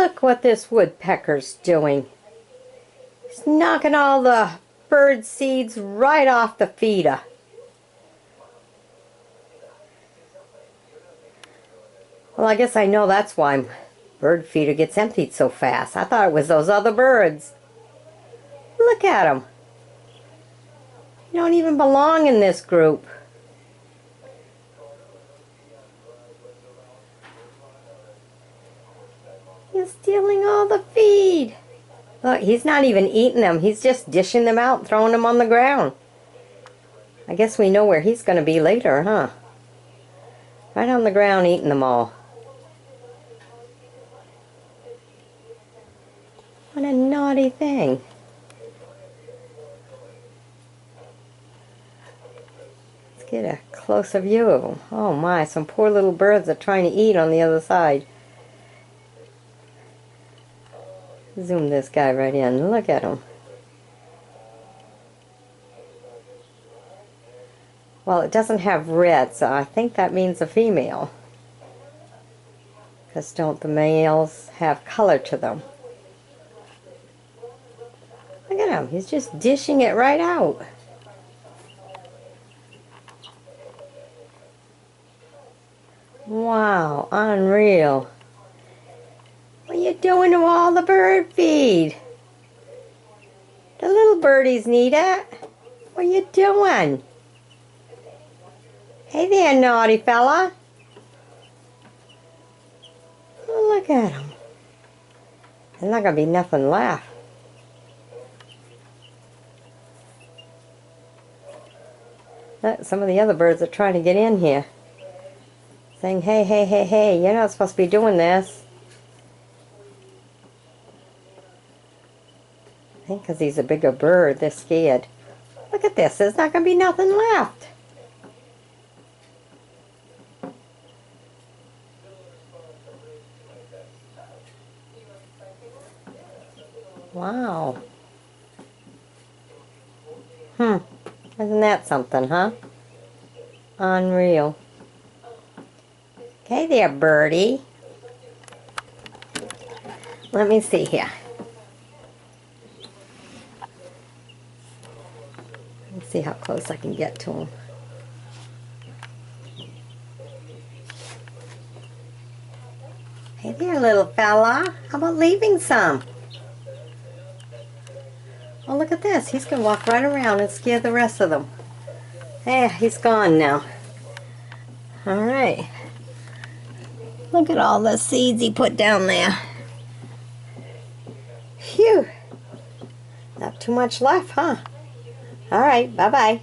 Look what this woodpecker's doing. He's knocking all the bird seeds right off the feeder. Well, I guess I know that's why bird feeder gets emptied so fast. I thought it was those other birds. Look at them. You don't even belong in this group. He's stealing all the feed. Look, he's not even eating them. He's just dishing them out, throwing them on the ground. I guess we know where he's going to be later, huh? Right on the ground eating them all. What a naughty thing. Let's get a closer view of them. Oh my, some poor little birds are trying to eat on the other side. Zoom this guy right in. Look at him. Well, it doesn't have red, so I think that means a female. Because don't the males have color to them? Look at him. He's just dishing it right out. Wow, unreal. What are you doing to all the bird feed? The little birdies need it. What are you doing? Hey there, naughty fella. Look at him. There's not going to be nothing left. Look, some of the other birds are trying to get in here. Saying, hey, hey, hey, hey, you're not supposed to be doing this. I think because he's a bigger bird, they're scared. Look at this, there's not going to be nothing left. Wow. Isn't that something, huh? Unreal. Okay there, birdie. Let me see here. Let's see how close I can get to him. Hey there, little fella. How about leaving some? Oh, look at this. He's going to walk right around and scare the rest of them. Hey, he's gone now. All right. Look at all the seeds he put down there. Phew. Not too much left, huh? All right. Bye-bye.